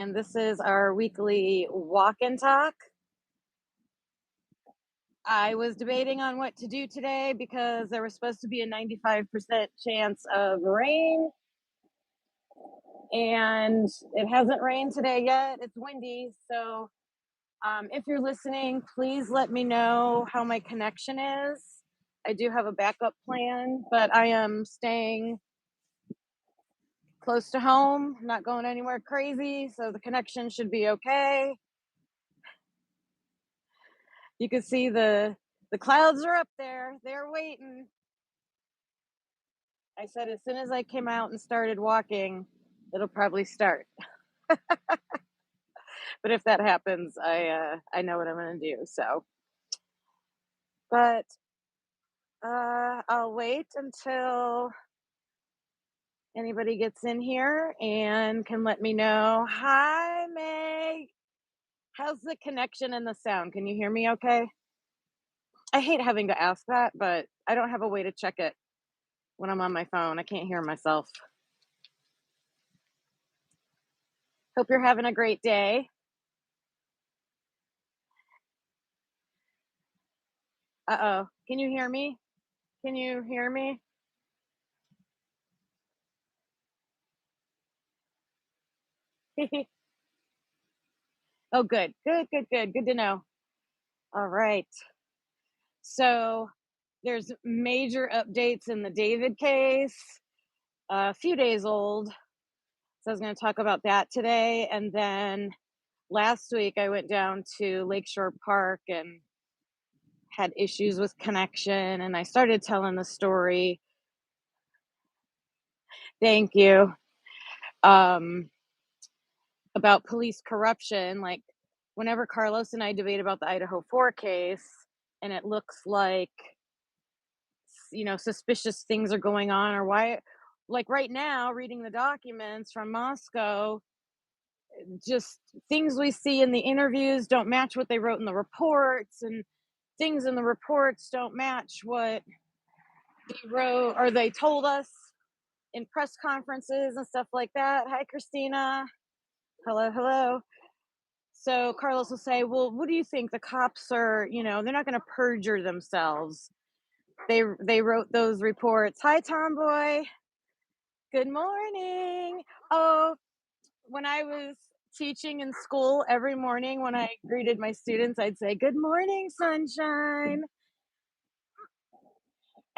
And this is our weekly walk and talk. I was debating on what to do today because there was supposed to be a 95% chance of rain, and it hasn't rained today yet. It's windy. So, if you're listening, please let me know how my connection is. I do have a backup plan, but I am staying close to home, not going anywhere crazy, so the connection should be okay. You can see the clouds are up there. They're waiting. I said as soon as I came out and started walking, it'll probably start. But if that happens, I know what I'm gonna do. So, but I'll wait until anybody gets in here and can let me know. Hi, Meg. How's the connection and the sound? Can you hear me okay? I hate having to ask that, but I don't have a way to check it when I'm on my phone. I can't hear myself. Hope you're having a great day. Uh-oh. Can you hear me? Can you hear me? Oh, good. Good, good, good. Good to know. All right. So there's major updates in the David case, a few days old. So I was going to talk about that today. And then last week I went down to Lakeshore Park and had issues with connection. And I started telling the story. Thank you. About police corruption. Like whenever Carlos and I debate about the Idaho 4 case, and it looks like suspicious things are going on, or why, like right now reading the documents from Moscow, just things we see in the interviews don't match what they wrote in the reports, and things in the reports don't match what they wrote or they told us in press conferences and stuff like that. Hi, Christina. Hello, hello. So Carlos will say, well, what do you think? The cops are, they're not going to perjure themselves. They wrote those reports. Hi, Tomboy. Good morning. Oh, when I was teaching in school every morning, when I greeted my students, I'd say, good morning, sunshine.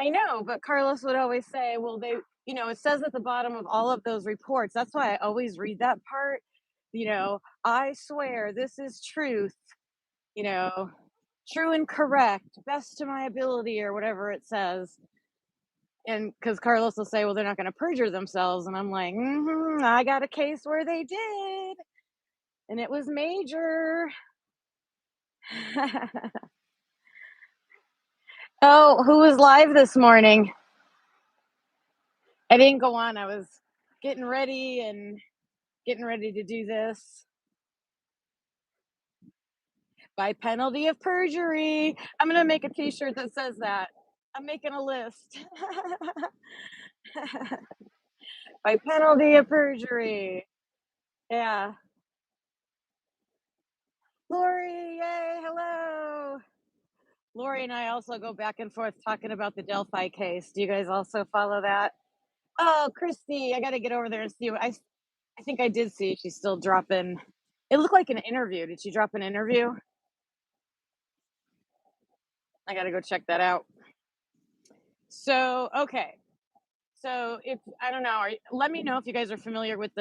I know, but Carlos would always say, well, it says at the bottom of all of those reports. That's why I always read that part. I swear this is truth, you know, true and correct, best to my ability, or whatever it says. And because Carlos will say, well, they're not going to perjure themselves. And I'm like, I got a case where they did. And it was major. Oh, who was live this morning? I didn't go on. I was getting ready to do this. By penalty of perjury. I'm going to make a t-shirt that says that. I'm making a list. By penalty of perjury. Yeah. Lori, yay, hello. Lori and I also go back and forth talking about the Delphi case. Do you guys also follow that? Oh, Christy, I got to get over there and see. I think I did see she's still dropping. It looked like an interview. Did she drop an interview? I got to go check that out. So, okay. So if I don't know, let me know if you guys are familiar with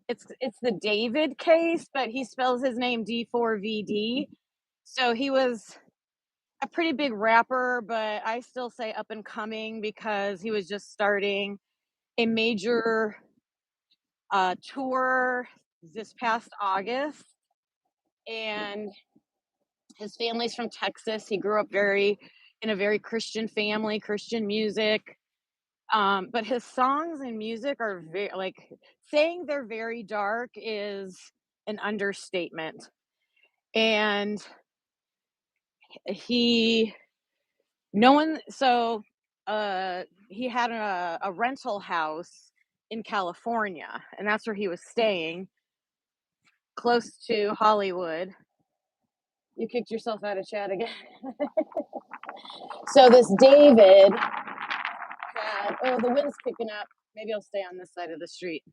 it's the David case, but he spells his name D4VD. So he was a pretty big rapper, but I still say up and coming because he was just starting a major tour this past August. And his family's from Texas. He grew up in a very Christian family, Christian music. But his songs and music are very, like, saying they're very dark is an understatement. And he, no one, so he had a rental house in California, and that's where he was staying. close to Hollywood. You kicked yourself out of chat again. So this David had, oh, the wind's picking up. Maybe I'll stay on this side of the street.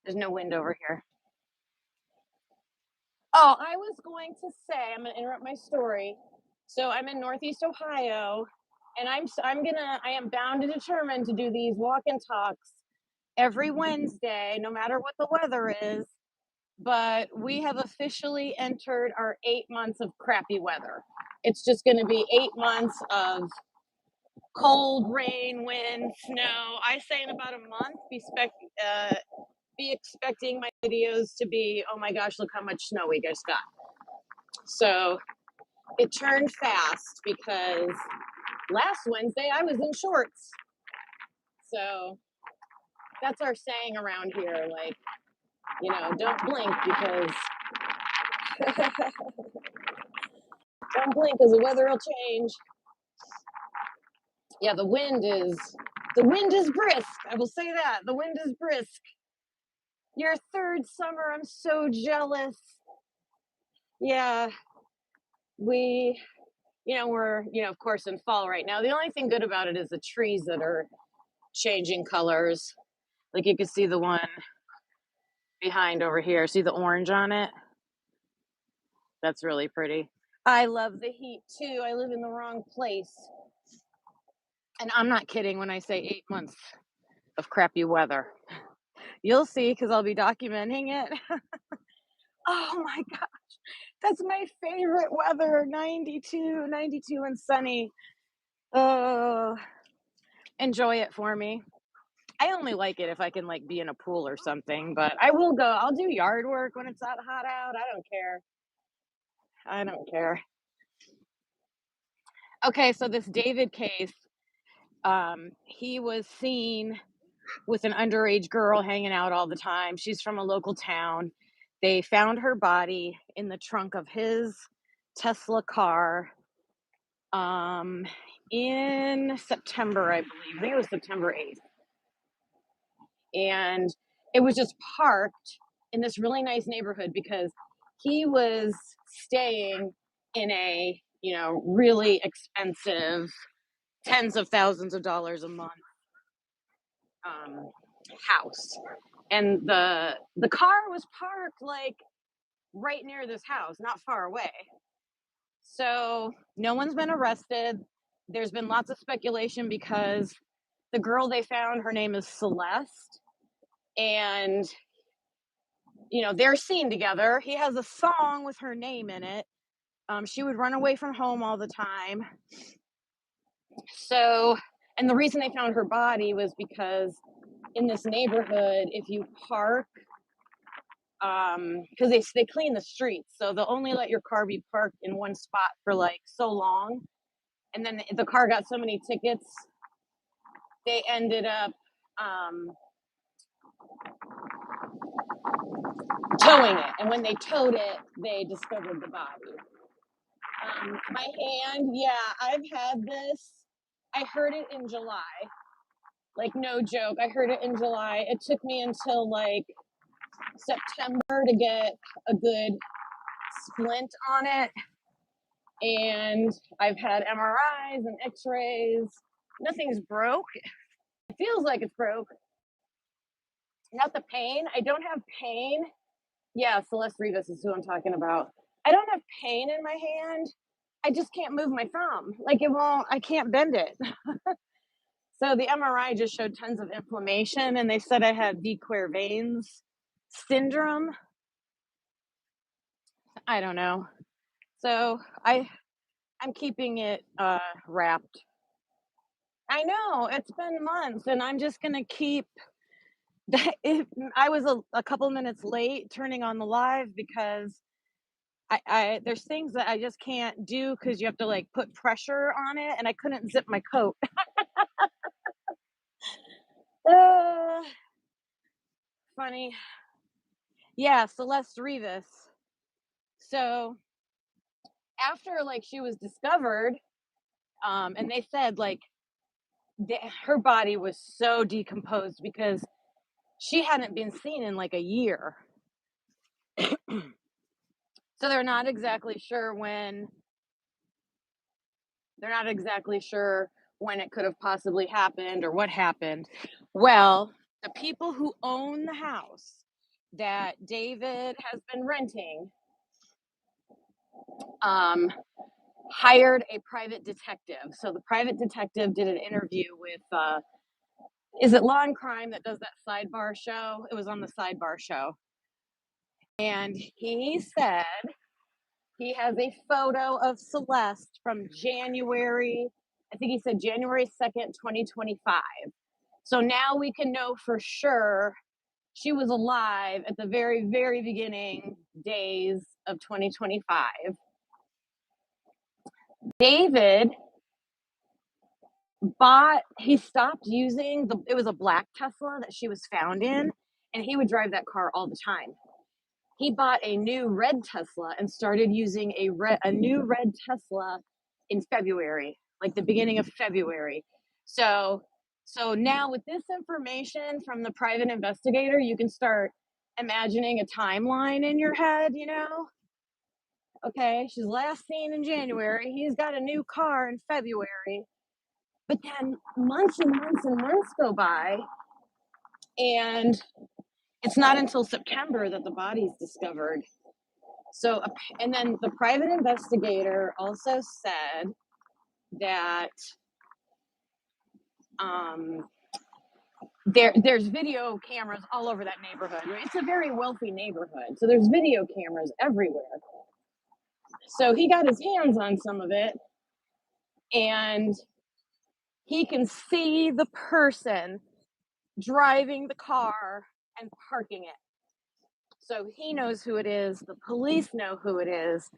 There's no wind over here. Oh, I was going to say, I'm going to interrupt my story. So I'm in Northeast Ohio, and I am bound and determined to do these walk and talks every Wednesday, no matter what the weather is. But we have officially entered our 8 months of crappy weather. It's just going to be 8 months of cold, rain, wind, snow. I say in about a month, be expecting my videos to be, oh my gosh, look how much snow we just got. So it turned fast because last Wednesday I was in shorts. So that's our saying around here, like, don't blink because don't blink because the weather will change. Yeah, the wind is brisk. I will say that. The wind is brisk. Your third summer, I'm so jealous. Yeah, we're, of course in fall right now. The only thing good about it is the trees that are changing colors. Like you can see the one behind over here. See the orange on it? That's really pretty. I love the heat too. I live in the wrong place. And I'm not kidding when I say 8 months of crappy weather. You'll see because I'll be documenting it. Oh my gosh. That's my favorite weather. 92 and sunny. Oh, enjoy it for me. I only like it if I can like be in a pool or something, but I will go. I'll do yard work when it's that hot out. I don't care. I don't care. Okay, so this David case, he was seen with an underage girl hanging out all the time. She's from a local town. They found her body in the trunk of his Tesla car in September, I believe. I think it was September 8th. And it was just parked in this really nice neighborhood because he was staying in a, really expensive, tens of thousands of dollars a month house. And the car was parked like right near this house, not far away. So no one's been arrested. There's been lots of speculation because the girl they found, her name is Celeste, and they're seen together. He has a song with her name in it. She would run away from home all the time. So, and the reason they found her body was because in this neighborhood, if you park, because they clean the streets, so they'll only let your car be parked in one spot for like so long, and then the car got so many tickets, they ended up towing it, and when they towed it, they discovered the body. My hand, yeah, I've had this. I heard it in July. Like, no joke. I heard it in July. It took me until like September to get a good splint on it. And I've had MRIs and x-rays. Nothing's broke. It feels like it's broke. Not the pain. I don't have pain. Yeah, Celeste Rivas is who I'm talking about. I don't have pain in my hand. I just can't move my thumb. Like I can't bend it. So the MRI just showed tons of inflammation, and they said I had Viquer veins syndrome. I don't know. So I'm keeping it wrapped. I know it's been months, and I'm just gonna keep. I was a couple minutes late turning on the live because I there's things that I just can't do because you have to like put pressure on it, and I couldn't zip my coat. Funny. Yeah, Celeste Rivas. So after like she was discovered, and they said like her body was so decomposed because she hadn't been seen in like a year. So they're not exactly sure when it could have possibly happened or what happened. Well, the people who own the house that David has been renting um, hired a private detective. So the private detective did an interview with, is it Law and Crime that does that sidebar show? It was on the sidebar show. And he said he has a photo of Celeste from January, I think he said January 2nd, 2025. So now we can know for sure she was alive at the very, very beginning days of 2025. David he stopped using it was a black Tesla that she was found in, and he would drive that car all the time. He bought a new red Tesla and started using a new red Tesla in February, like the beginning of February. So now with this information from the private investigator, you can start imagining a timeline in your head, Okay, she's last seen in January. He's got a new car in February. But then months and months and months go by, and it's not until September that the body's discovered. So, and then the private investigator also said that there's video cameras all over that neighborhood. It's a very wealthy neighborhood, so there's video cameras everywhere. So he got his hands on some of it, and he can see the person driving the car and parking it. So he knows who it is. The police know who it is,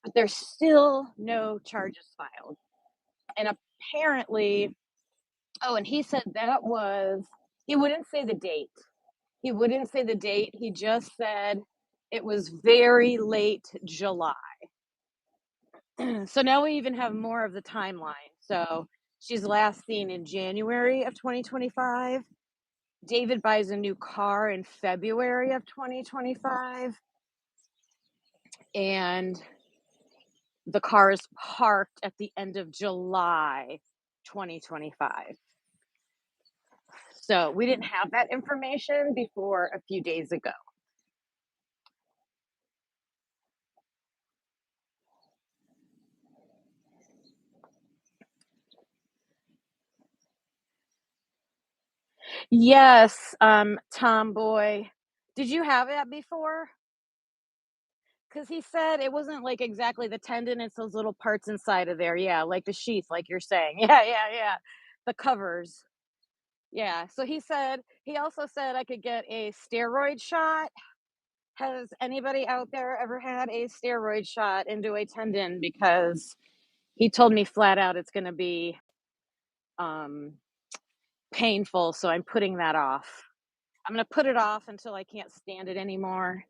but there's still no charges filed. And apparently, and he said he wouldn't say the date. He wouldn't say the date. He just said it was very late July. So now we even have more of the timeline. So she's last seen in January of 2025. David buys a new car in February of 2025. And the car is parked at the end of July 2025. So we didn't have that information before a few days ago. Yes, Tomboy. Did you have that before? Because he said it wasn't like exactly the tendon, it's those little parts inside of there. Yeah, like the sheath, like you're saying. Yeah, yeah, yeah. The covers. Yeah. So he also said I could get a steroid shot. Has anybody out there ever had a steroid shot into a tendon? Because he told me flat out it's going to be painful, so I'm putting that off. I'm going to put it off until I can't stand it anymore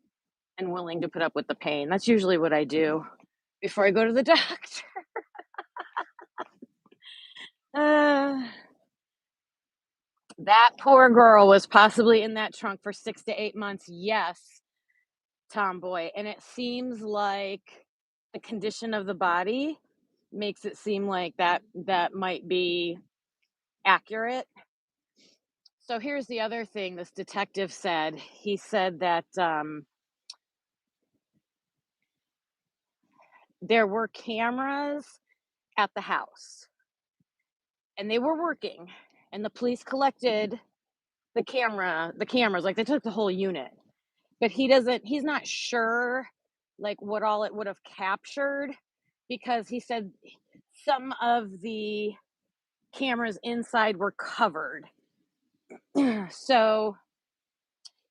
and willing to put up with the pain. That's usually what I do before I go to the doctor. That poor girl was possibly in that trunk for 6 to 8 months. Yes, Tomboy. And it seems like the condition of the body makes it seem like that might be accurate. So here's the other thing this detective said. He said that there were cameras at the house and they were working, and the police collected the cameras, like they took the whole unit. But he's not sure like what all it would have captured, because he said some of the cameras inside were covered. So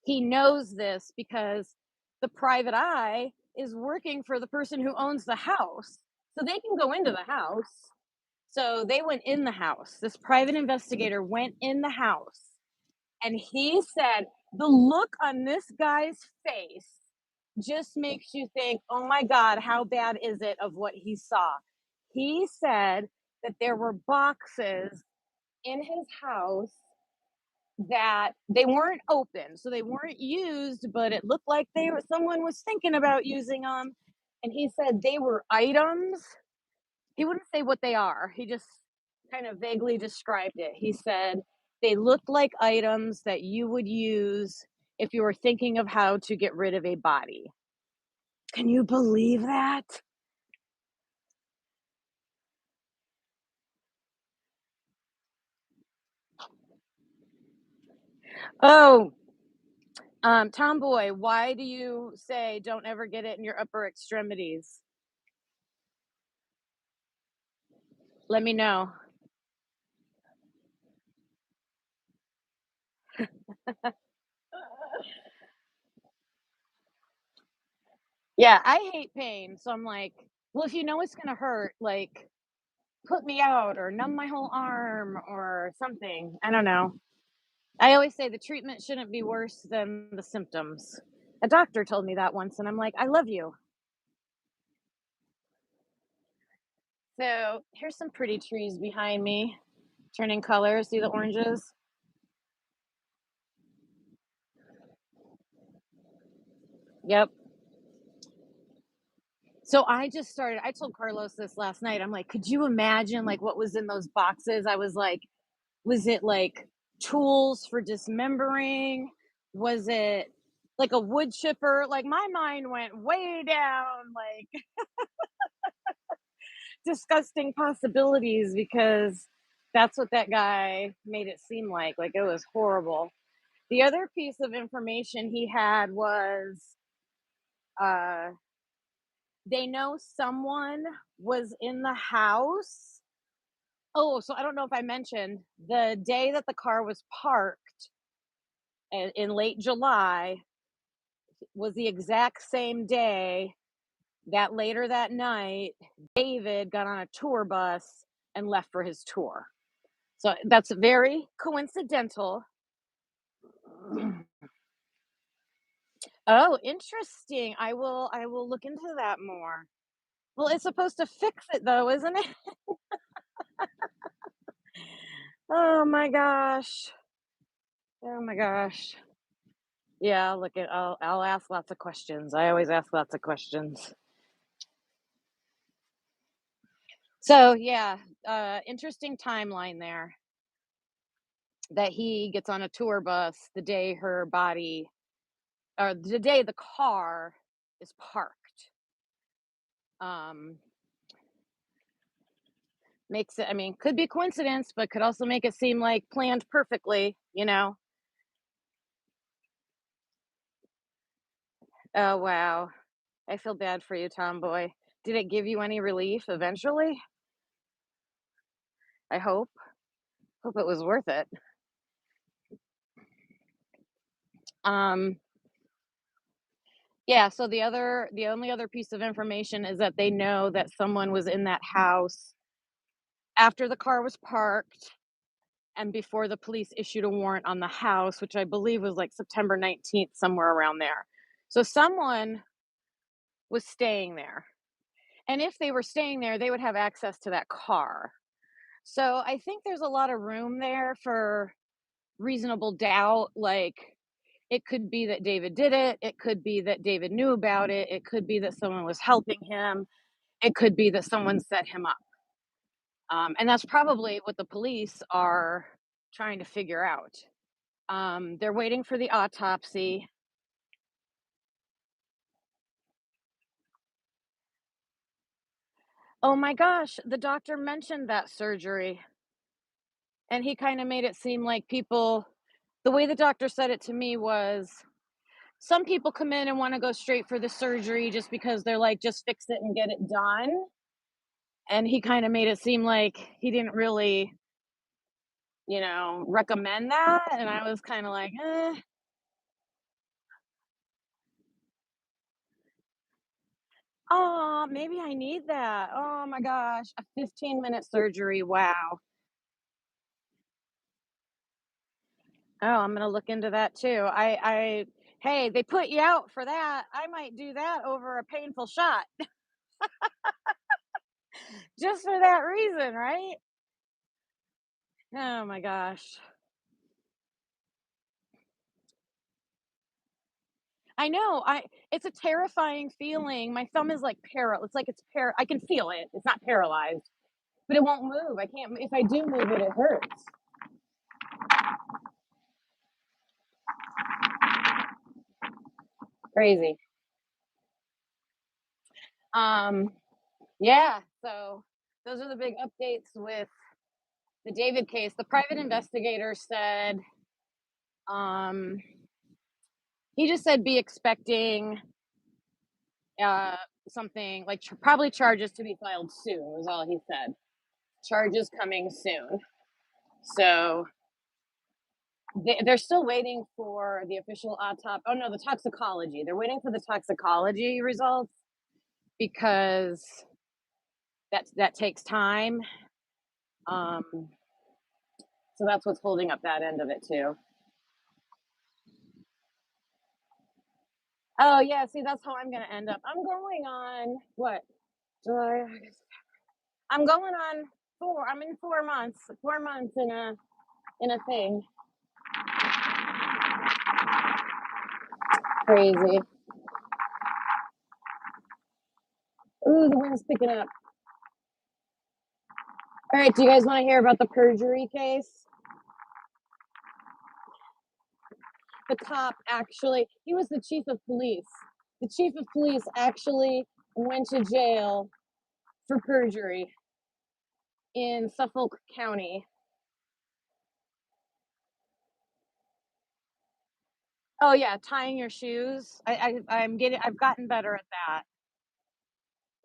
he knows this because the private eye is working for the person who owns the house. So they can go into the house. So they went in the house. This private investigator went in the house, and he said the look on this guy's face just makes you think, oh my God, how bad is it of what he saw? He said that there were boxes in his house that they weren't open, so they weren't used, but it looked like someone was thinking about using them. and he said they were items. He wouldn't say what they are. He just kind of vaguely described it. He said they looked like items that you would use if you were thinking of how to get rid of a body. Can you believe that? Oh, tomboy, why do you say don't ever get it in your upper extremities? Let me know. Yeah, I hate pain. So I'm like, well, if you know it's gonna hurt, like put me out or numb my whole arm or something. I don't know. I always say the treatment shouldn't be worse than the symptoms. A doctor told me that once, and I'm like, I love you. So here's some pretty trees behind me, turning colors. See the oranges? Yep. So I just started. I told Carlos this last night. I'm like, could you imagine like what was in those boxes? I was like, was it like tools for dismembering? Was it like a wood chipper? Like my mind went way down, like disgusting possibilities because that's what that guy made it seem like. Like it was horrible. The other piece of information he had was uh, they know someone was in the house. Oh, so I don't know if I mentioned the day that the car was parked in late July was the exact same day that later that night, David got on a tour bus and left for his tour. So that's very coincidental. Oh, interesting. I will look into that more. Well, it's supposed to fix it though, isn't it? Oh my gosh. Oh my gosh. Yeah, I'll look at I'll ask lots of questions. I always ask lots of questions. So, yeah, interesting timeline there that he gets on a tour bus the day her body or the day the car is parked. Um Makes it, I mean, could be coincidence, but could also make it seem like planned perfectly, you know? Oh, wow. I feel bad for you, tomboy. Did it give you any relief eventually? I hope. Hope it was worth it. Um, yeah, so the only other piece of information is that they know that someone was in that house after the car was parked and before the police issued a warrant on the house, which I believe was like September 19th, somewhere around there. So someone was staying there. And if they were staying there, they would have access to that car. So I think there's a lot of room there for reasonable doubt. Like it could be that David did it. It could be that David knew about it. It could be that someone was helping him. It could be that someone set him up. And that's probably what the police are trying to figure out. They're waiting for the autopsy. Oh my gosh, the doctor mentioned that surgery. And he kind of made it seem like people, the way the doctor said it to me was some people come in and want to go straight for the surgery just because they're like, just fix it and get it done. And he kind of made it seem like he didn't really, recommend that. And I was kind of like, oh, maybe I need that. Oh my gosh, a 15-minute surgery. Wow. Oh, I'm gonna look into that too. Hey, they put you out for that. I might do that over a painful shot just for that reason, right? Oh my gosh. I know, it's a terrifying feeling. My thumb is like it's like I can feel it. It's not paralyzed, but it won't move. I can't if I do move it, it hurts. Crazy. Um, yeah, so those are the big updates with the David case. The private investigator said, um, he just said be expecting uh, something like probably charges to be filed soon, was all he said. Charges coming soon. So they're still waiting for the official autopsy. Oh no, the toxicology. They're waiting for the toxicology results because that takes time. Um, so that's what's holding up that end of it too. Oh yeah, see that's how I'm gonna end up. I'm going on what? July. I'm going on four. I'm in 4 months. 4 months in a thing. Crazy. Ooh, the wind's picking up. All right, do you guys want to hear about the perjury case? The cop actually, he was the chief of police. The chief of police actually went to jail for perjury in Suffolk County. Oh yeah, tying your shoes. I've gotten better at that.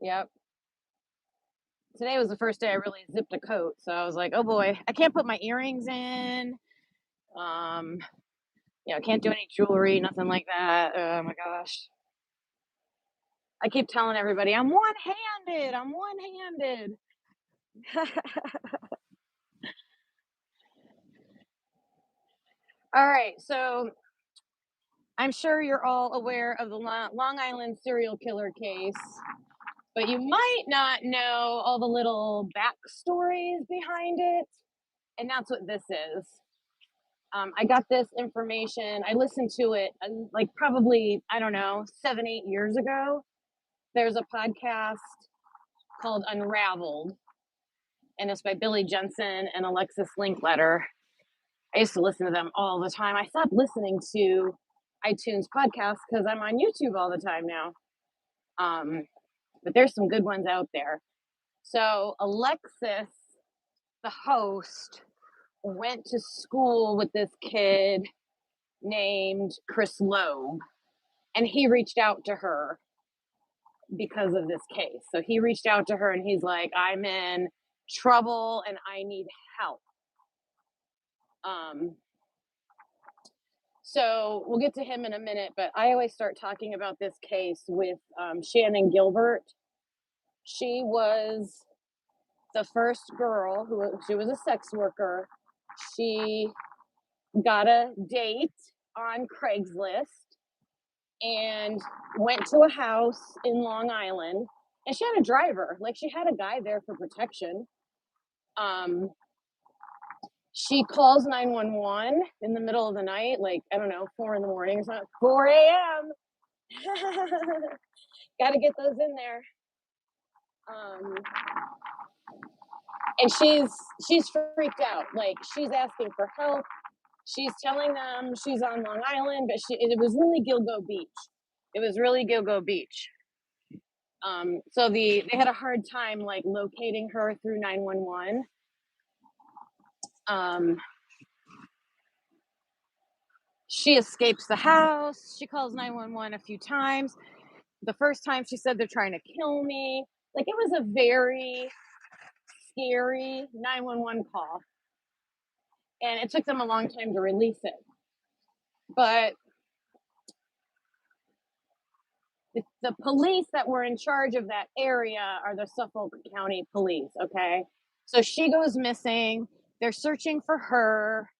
Yep. Today was the first day I really zipped a coat, so I was like, oh boy, I can't put my earrings in. Um, can't do any jewelry, nothing like that. Oh my gosh. I keep telling everybody I'm one-handed. I'm one-handed. All right, so I'm sure you're all aware of the Long Island serial killer case, but you might not know all the little backstories behind it, and that's what this is. I got this information. I listened to it like probably, I don't know, 7, 8 years ago. There's a podcast called Unraveled, and it's by Billy Jensen and Alexis Linkletter. I used to listen to them all the time. I stopped listening to iTunes podcasts because I'm on YouTube all the time now. But there's some good ones out there. So Alexis, the host, went to school with this kid named Chris Loeb, and he reached out to her because of this case. So he reached out to her and he's like, I'm in trouble and I need help. So we'll get to him in a minute, but I always start talking about this case with Shannon Gilbert. She was the first girl she was a sex worker. She got a date on Craigslist and went to a house in Long Island, and she had a driver. Like, she had a guy there for protection. She calls 911 in the middle of the night, like, I don't know, 4 in the morning or something. 4 a.m. Got to get those in there. And she's freaked out. Like, she's asking for help. She's telling them she's on Long Island, but it was really Gilgo Beach. It was really Gilgo Beach. So they had a hard time like locating her through 911. She escapes the house. She calls 911 a few times. The first time she said they're trying to kill me. Like, it was a very scary 911 call. And it took them a long time to release it. But the police that were in charge of that area are the Suffolk County Police, okay? So she goes missing. They're searching for her.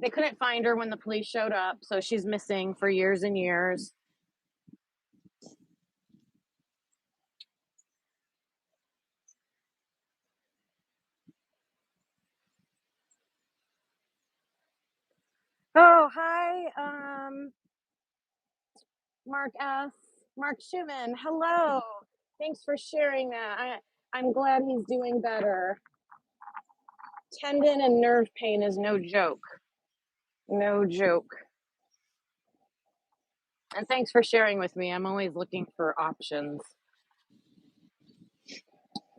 They couldn't find her when the police showed up, so she's missing for years and years. Oh, hi, Mark S. Mark Schumann. Hello. Thanks for sharing that. I'm glad he's doing better. Tendon and nerve pain is no joke. No joke. And thanks for sharing with me. I'm always looking for options.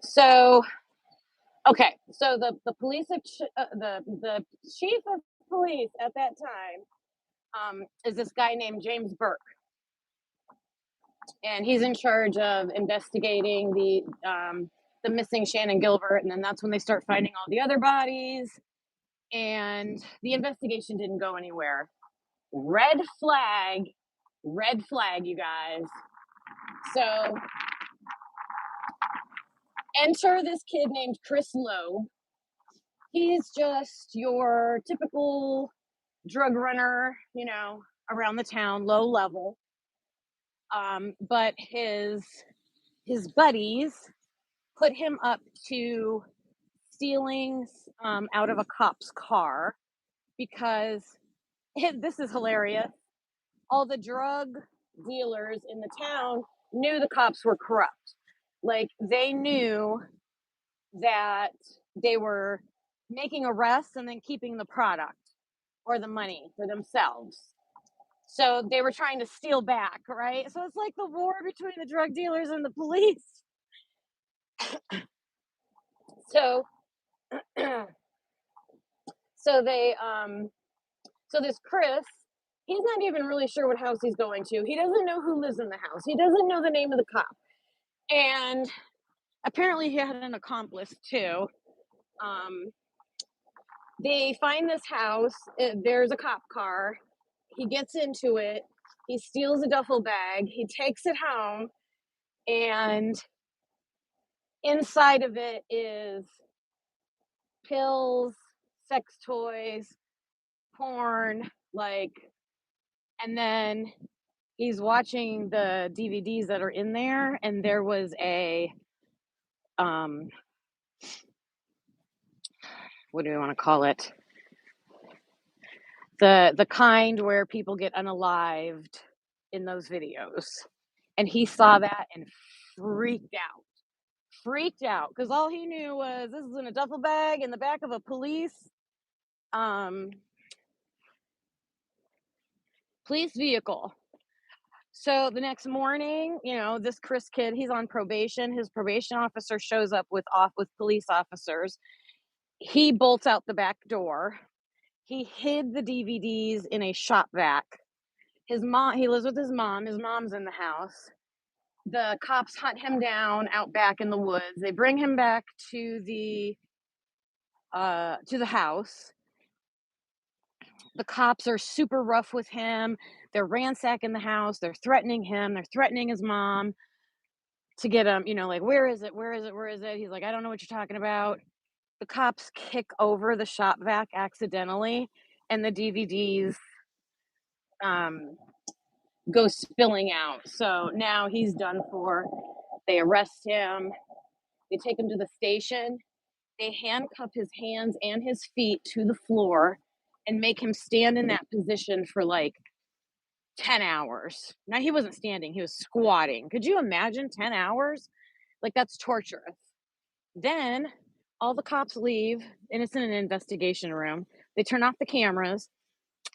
So, okay. So the police, the chief of police at that time, is this guy named James Burke, and he's in charge of investigating the missing Shannon Gilbert, and then that's when they start finding all the other bodies, and the investigation didn't go anywhere. Red flag, you guys. So enter this kid named Chris Loeb. He's just your typical drug runner, around the town, low level. But his buddies put him up to stealing out of a cop's car because this is hilarious. All the drug dealers in the town knew the cops were corrupt. Like, they knew that they were making arrests and then keeping the product or the money for themselves. So they were trying to steal back, right? So it's like the war between the drug dealers and the police. So so they so this Chris, he's not even really sure what house he's going to. He doesn't know who lives in the house. He doesn't know the name of the cop. And apparently he had an accomplice too. They find this house. There's a cop car. He gets into it. He steals a duffel bag. He takes it home. And inside of it is pills, sex toys, porn, and then he's watching the DVDs that are in there, and there was a what do we want to call it? The kind where people get unalived in those videos. And he saw that and freaked out. Freaked out because all he knew was this is in a duffel bag in the back of a police vehicle. So the next morning, this Chris kid, he's on probation. His probation officer shows up with police officers. He bolts out the back door. He hid the DVDs in a shop vac. He lives with his mom. His mom's in the house. The cops hunt him down out back in the woods. They bring him back to the house. The cops are super rough with him. They're ransacking the house. They're threatening him. They're threatening his mom to get him, like, where is it? Where is it? Where is it? He's like, I don't know what you're talking about. The cops kick over the shop vac accidentally, and the DVDs go spilling out. So now he's done for. They arrest him. They take him to the station. They handcuff his hands and his feet to the floor and make him stand in that position for like 10 hours. Now, he wasn't standing, he was squatting. Could you imagine 10 hours? Like, that's torturous. Then all the cops leave, and it's in an investigation room. They turn off the cameras.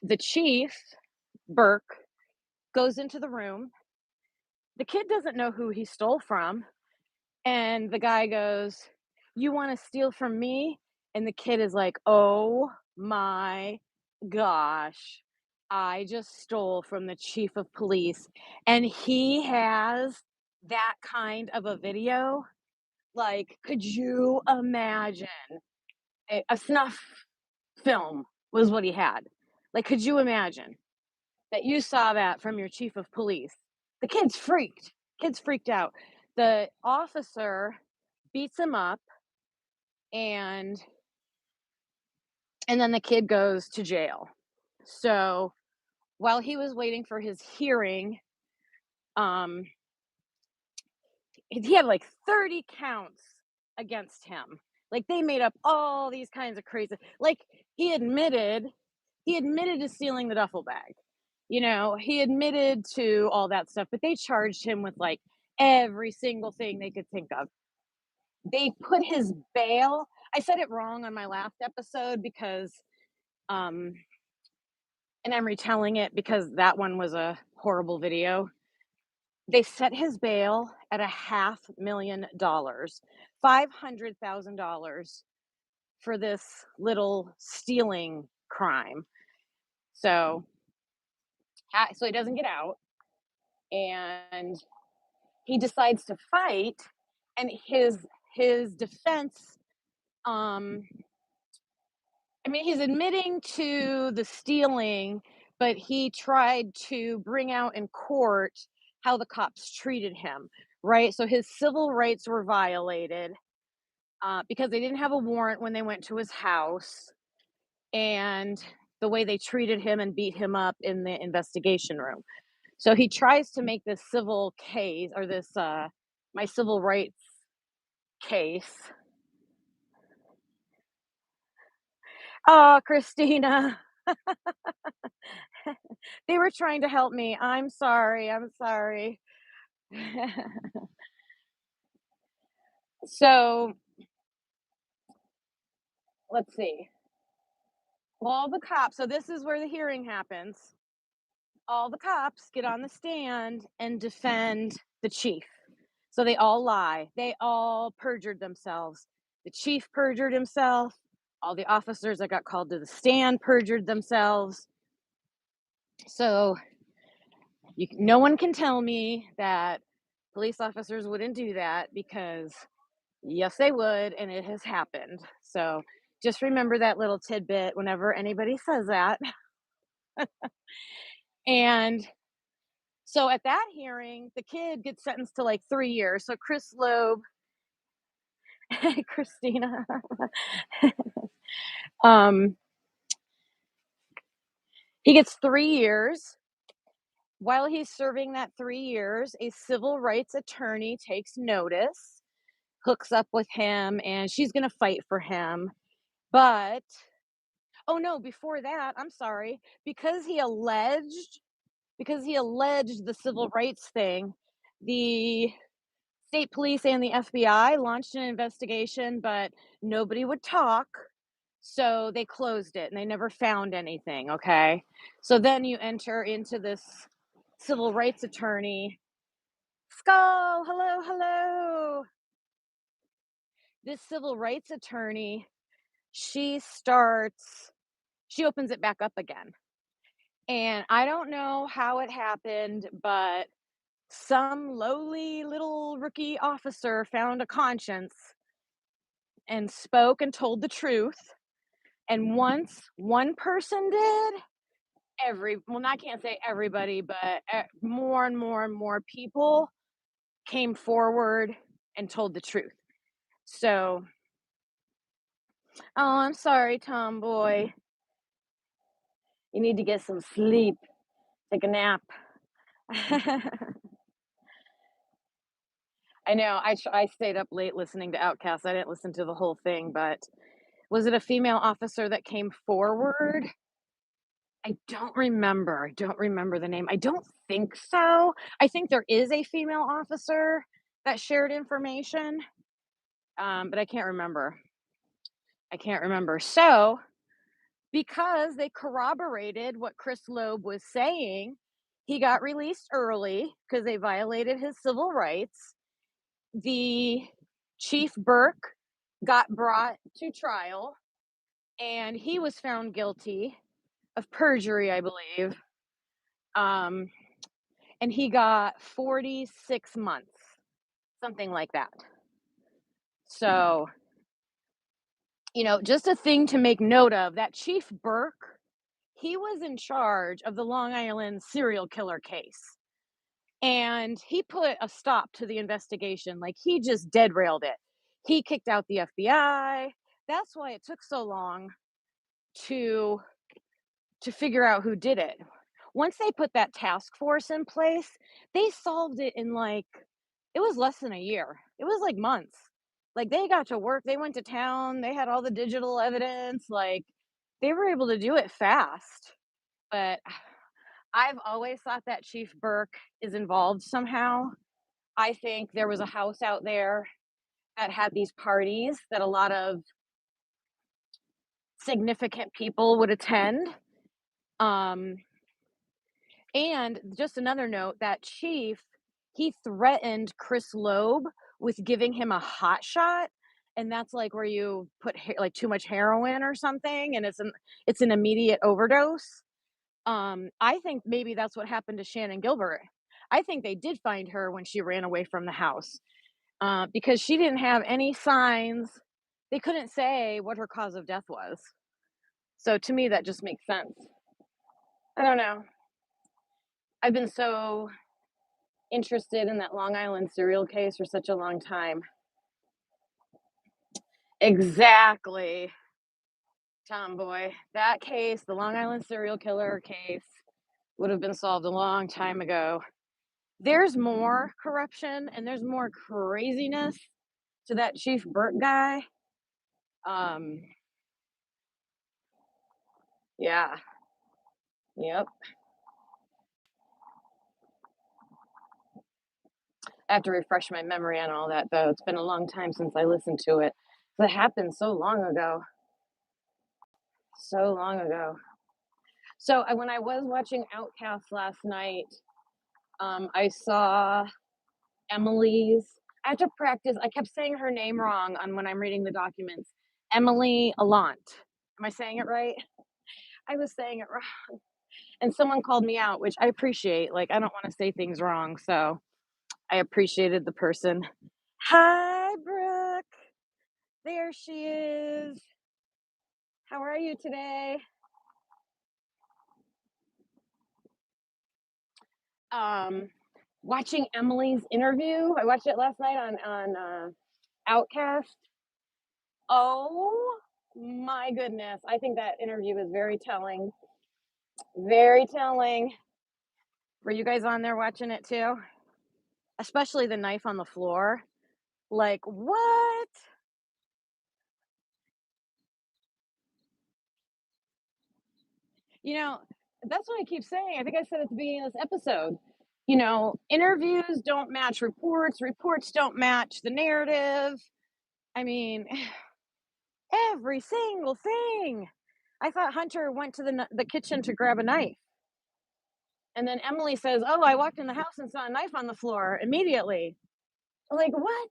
The chief, Burke, goes into the room. The kid doesn't know who he stole from. And the guy goes, "You want to steal from me?" And the kid is like, "Oh my gosh. I just stole from the chief of police." And he has that kind of a video. Like, could you imagine? A snuff film was what he had. Like, could you imagine that you saw that from your chief of police? The kid's freaked. Kid's freaked out. The officer beats him up, and then the kid goes to jail. So while he was waiting for his hearing, he had like 30 counts against him. Like, they made up all these kinds of crazy, like, he admitted He admitted to stealing the duffel bag. He admitted to all that stuff, but they charged him with like every single thing they could think of. They put his bail. I said it wrong on my last episode because um and I'm retelling it because that one was a horrible video. They set his bail at a $500,000, $500,000 for this little stealing crime. So, so he doesn't get out, and he decides to fight, and his defense, um, I mean, he's admitting to the stealing, but he tried to bring out in court how the cops treated him, right? So his civil rights were violated because they didn't have a warrant when they went to his house, and the way they treated him and beat him up in the investigation room. So he tries to make this civil case or this my civil rights case. Oh, Christina. They were trying to help me. I'm sorry. I'm sorry. So let's see. All the cops, so this is where the hearing happens. All the cops get on the stand and defend the chief. So they all lie. They all perjured themselves. The chief perjured himself. All the officers that got called to the stand perjured themselves. So no one can tell me that police officers wouldn't do that because yes, they would, and it has happened. So just remember that little tidbit whenever anybody says that. And so at that hearing, the kid gets sentenced to like 3 years. So Chris Loeb, Christina, um, he gets 3 years. While he's serving that 3 years, a civil rights attorney takes notice, hooks up with him, and she's going to fight for him. But, oh no, before that, I'm sorry, because he alleged the civil rights thing, the state police and the FBI launched an investigation, but nobody would talk. So they closed it and they never found anything. Okay. So then you enter into this civil rights attorney. Skull, hello, hello. This civil rights attorney, she opens it back up again. And I don't know how it happened, but some lowly little rookie officer found a conscience and spoke and told the truth. And once one person did, I can't say everybody, but more and more and more people came forward and told the truth. So, oh, I'm sorry, tomboy. You need to get some sleep. Take a nap. I know. I stayed up late listening to Outcast. I didn't listen to the whole thing, but was it a female officer that came forward? I don't remember the name. I don't think so. I think there is a female officer that shared information, but I can't remember. I can't remember. So, because they corroborated what Chris Loeb was saying, he got released early because they violated his civil rights. The Chief Burke got brought to trial, and he was found guilty of perjury, I believe. Um, and he got 46 months, something like that. So, just a thing to make note of, that Chief Burke, he was in charge of the Long Island serial killer case. And he put a stop to the investigation. Like, he just dead railed it. He kicked out the FBI. That's why it took so long to figure out who did it. Once they put that task force in place, they solved it in it was less than a year. It was like months. Like, they got to work, they went to town, they had all the digital evidence, like, They were able to do it fast, but I've always thought that Chief Burke is involved somehow. I think there was a house out there that had these parties that a lot of significant people would attend. Um, and just another note, that chief, he threatened Chris Loeb with giving him a hot shot, and that's like where you put like too much heroin or something, and it's an immediate overdose. I think maybe that's what happened to Shannon Gilbert. I think they did find her when she ran away from the house, because she didn't have any signs. They couldn't say what her cause of death was. So to me, that just makes sense. I don't know. I've been so interested in that Long Island serial case for such a long time. Exactly, Tomboy. That case, the Long Island serial killer case, would have been solved a long time ago. There's more corruption and there's more craziness to that Chief Burke guy. Um, yeah, yep. I have to refresh my memory on all that, though. It's been a long time since I listened to it. That happened so long ago. So long ago. So when I was watching Outcast last night, I saw Emily's. I have to practice. I kept saying her name wrong on when I'm reading the documents. Emily Alant. Am I saying it right? I was saying it wrong. And someone called me out, which I appreciate. Like, I don't want to say things wrong. So I appreciated the person. Hi, Brooke. There she is. How are you today? Watching Emily's interview. I watched it last night on Outcast. Oh my goodness. I think that interview is very telling. Very telling. Were you guys on there watching it too? Especially the knife on the floor. Like, what? You know, that's what I keep saying. I think I said at the beginning of this episode. Interviews don't match reports, reports don't match the narrative. I mean, every single thing. I thought Hunter went to the kitchen to grab a knife. And then Emily says, "Oh, I walked in the house and saw a knife on the floor immediately." Like, what?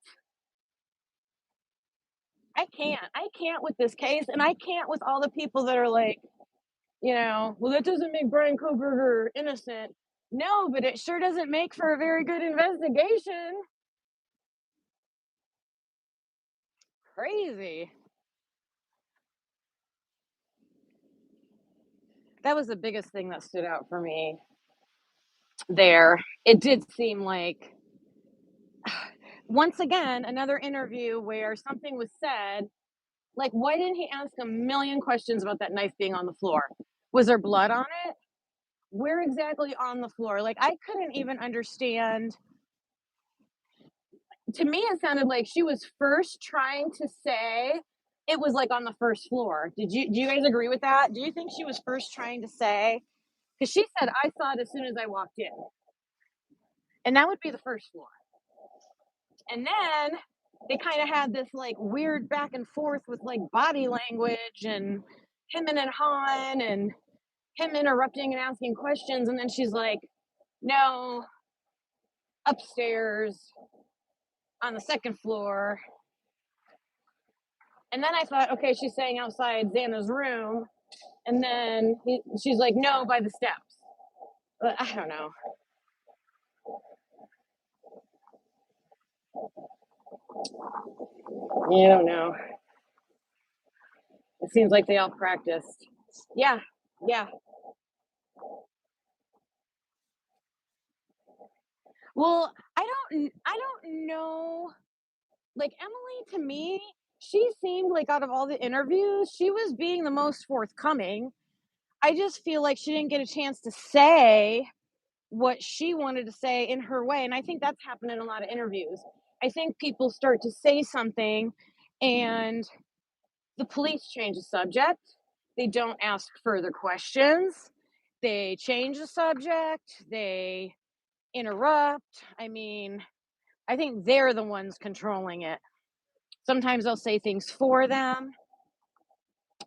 I can't. I can't with this case, and I can't with all the people that are like, well, that doesn't make Brian Koberger innocent. No, but it sure doesn't make for a very good investigation. Crazy. That was the biggest thing that stood out for me there. It did seem like, once again, another interview where something was said. Like, why didn't he ask a million questions about that knife being on the floor? Was there blood on it? Where exactly on the floor? Like, I couldn't even understand. To me, it sounded like she was first trying to say it was like on the first floor. Do you guys agree with that? Do you think she was first trying to say? Because she said, "I saw it as soon as I walked in," and that would be the first floor. And then they kind of had this like weird back and forth with like body language and him and Han and him interrupting and asking questions. And then she's like, "No, upstairs on the second floor." And then I thought, okay, she's saying outside Xana's room. And then she's like, "No, by the steps." But I don't know. You don't know. It seems like they all practiced. Yeah, yeah. Well, I don't know. Like, Emily, to me, she seemed like out of all the interviews, she was being the most forthcoming. I just feel like she didn't get a chance to say what she wanted to say in her way. And I think that's happened in a lot of interviews. I think people start to say something and the police change the subject. They don't ask further questions. They change the subject. They interrupt. I mean, I think they're the ones controlling it. Sometimes they'll say things for them.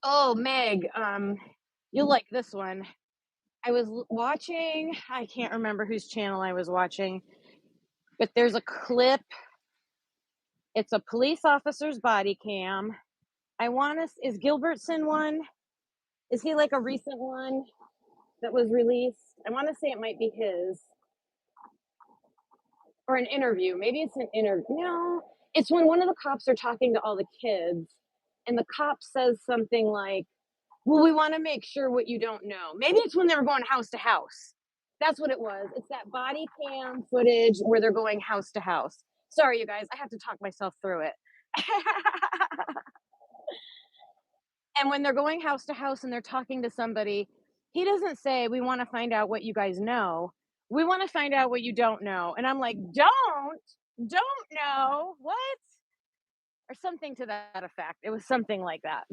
Oh, Meg, you'll like this one. I was watching, I can't remember whose channel I was watching, but there's a clip. It's a police officer's body cam. I want to, is Gilbertson one? Is he like a recent one that was released? I want to say it might be his or an interview. Maybe it's an interview. No, it's when one of the cops are talking to all the kids, and the cop says something like, well, we want to make sure what you don't know. Maybe it's when they were going house to house. That's what it was. It's that body cam footage where they're going house to house. Sorry, you guys, I have to talk myself through it. And when they're going house to house and they're talking to somebody, he doesn't say, we want to find out what you guys know. We want to find out what you don't know. And I'm like, don't know what? Or something to that effect. It was something like that.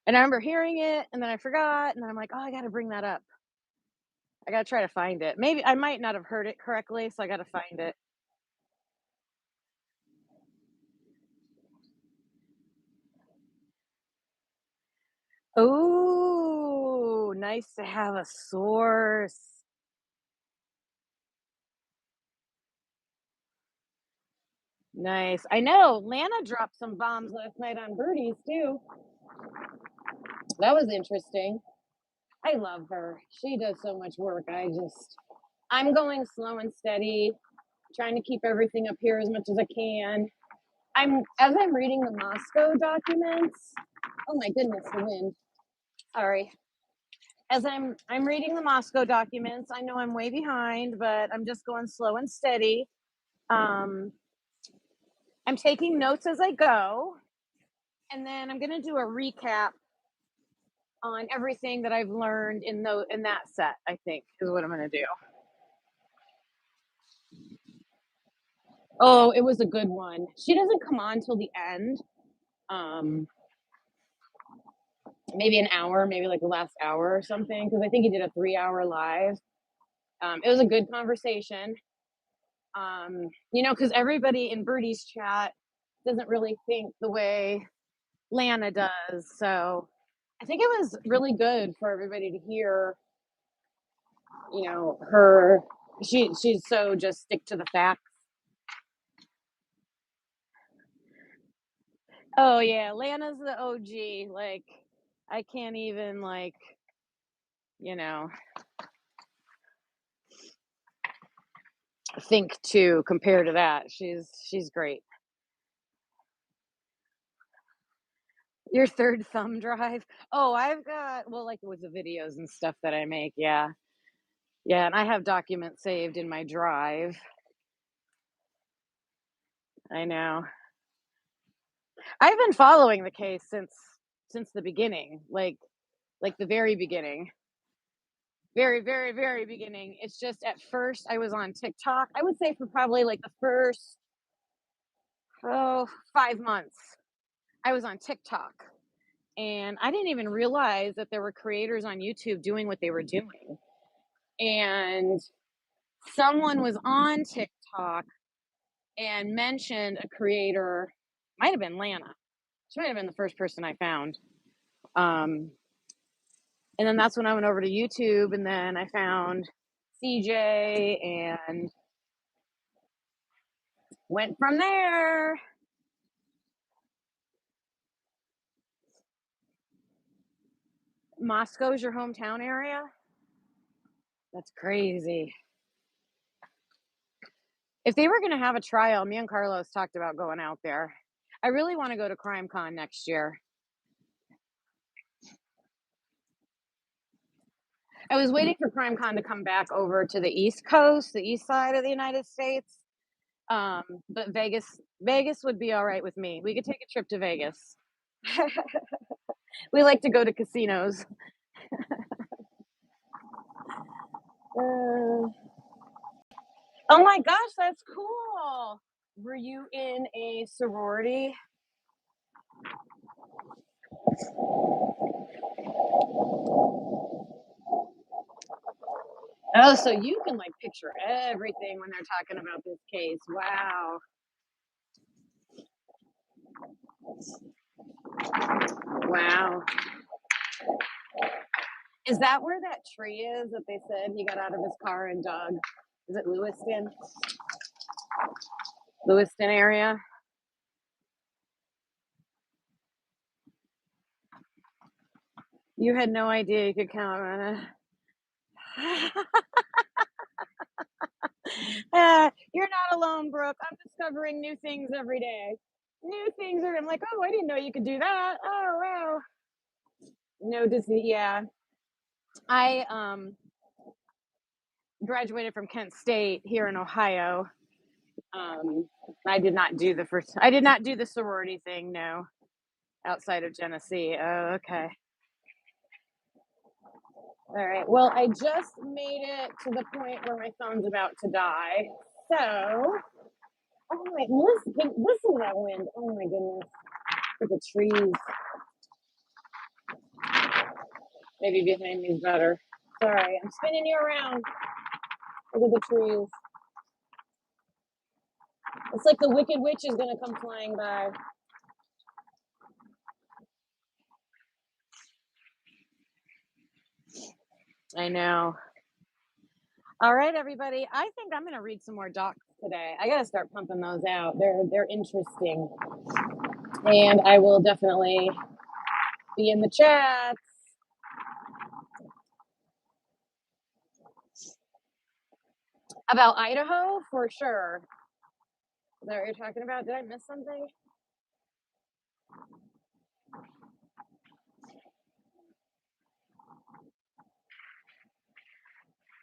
And I remember hearing it and then I forgot. And then I'm like, oh, I got to bring that up. I got to try to find it. Maybe I might not have heard it correctly. So I got to find it. Oh, nice to have a source. Nice. I know Lana dropped some bombs last night on birdies too. That was interesting. I love her. She does so much work. I'm going slow and steady, trying to keep everything up here as much as I can. As I'm reading the Moscow documents. Oh my goodness, the wind. Sorry. As I'm reading the Moscow documents, I know I'm way behind, but I'm just going slow and steady. Um, I'm taking notes as I go, and then I'm going to do a recap on everything that I've learned in that set. I think is what I'm going to do. Oh, it was a good one. She doesn't come on till the end. Um, Maybe an hour, maybe like the last hour or something, because I think he did a 3 hour live. It was a good conversation. Because everybody in Birdie's chat doesn't really think the way Lana does. So I think it was really good for everybody to hear, her. She's so just stick to the facts. Oh yeah, Lana's the OG. Like I can't even you know, think to compare to that. She's great. Your third thumb drive? Oh, I've got well, like with the videos and stuff that I make, yeah. Yeah, and I have documents saved in my drive. I know. I've been following the case since the beginning, like the very beginning. Very, very, very beginning. It's just at first I was on TikTok. I would say for probably like the first 5 months I was on TikTok. And I didn't even realize that there were creators on YouTube doing what they were doing. And someone was on TikTok and mentioned a creator, might have been Lana. She might have been the first person I found. And then that's when I went over to YouTube and then I found CJ and went from there. Moscow's your hometown area? That's crazy. If they were going to have a trial, me and Carlos talked about going out there. I really want to go to CrimeCon next year. I was waiting for CrimeCon to come back over to the East Coast, the east side of the United States. But Vegas would be all right with me. We could take a trip to Vegas. We like to go to casinos. Uh, oh my gosh, that's cool. Were you in a sorority? Oh, so you can like picture everything when they're talking about this case. Wow. Wow. Is that where that tree is that they said he got out of his car and dug? Is it Lewiston? Lewiston area? You had no idea you could count on it. You're not alone, Brooke. I'm discovering new things every day. New things are I'm like, oh, I didn't know you could do that. Oh wow. No Disney, yeah. I graduated from Kent State here in Ohio. Um I did not do the sorority thing, no, outside of Genesee. Oh, okay. All right. Well, I just made it to the point where my phone's about to die. So, oh my, listen to that wind. Oh my goodness. Look at the trees. Maybe behind me is better. Sorry, I'm spinning you around. Look at the trees. It's like the Wicked Witch is gonna come flying by. I know. All right, everybody. I think I'm gonna read some more docs today. I gotta start pumping those out. They're interesting, and I will definitely be in the chat about Idaho for sure. Is that what you're talking about? Did I miss something?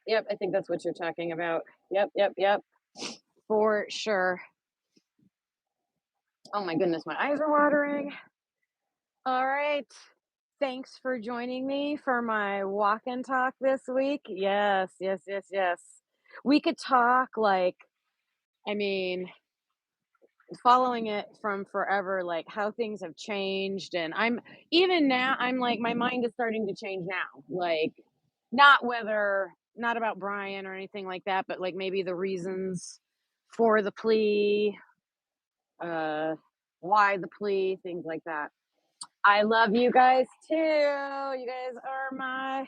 Yep, I think that's what you're talking about. Yep, yep, yep. For sure. Oh my goodness, my eyes are watering. All right. Thanks for joining me for my walk and talk this week. Yes, yes, yes, yes. We could talk like, I mean, following it from forever, like how things have changed. And I'm even now, I'm like, my mind is starting to change now. Like, not about Brian or anything like that, but like maybe the reasons for the plea, uh, why the plea, things like that. I love you guys too. You guys are my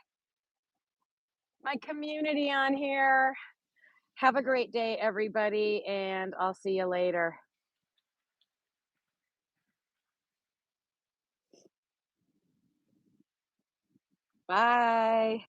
community on here. Have a great day, everybody, and I'll see you later. Bye.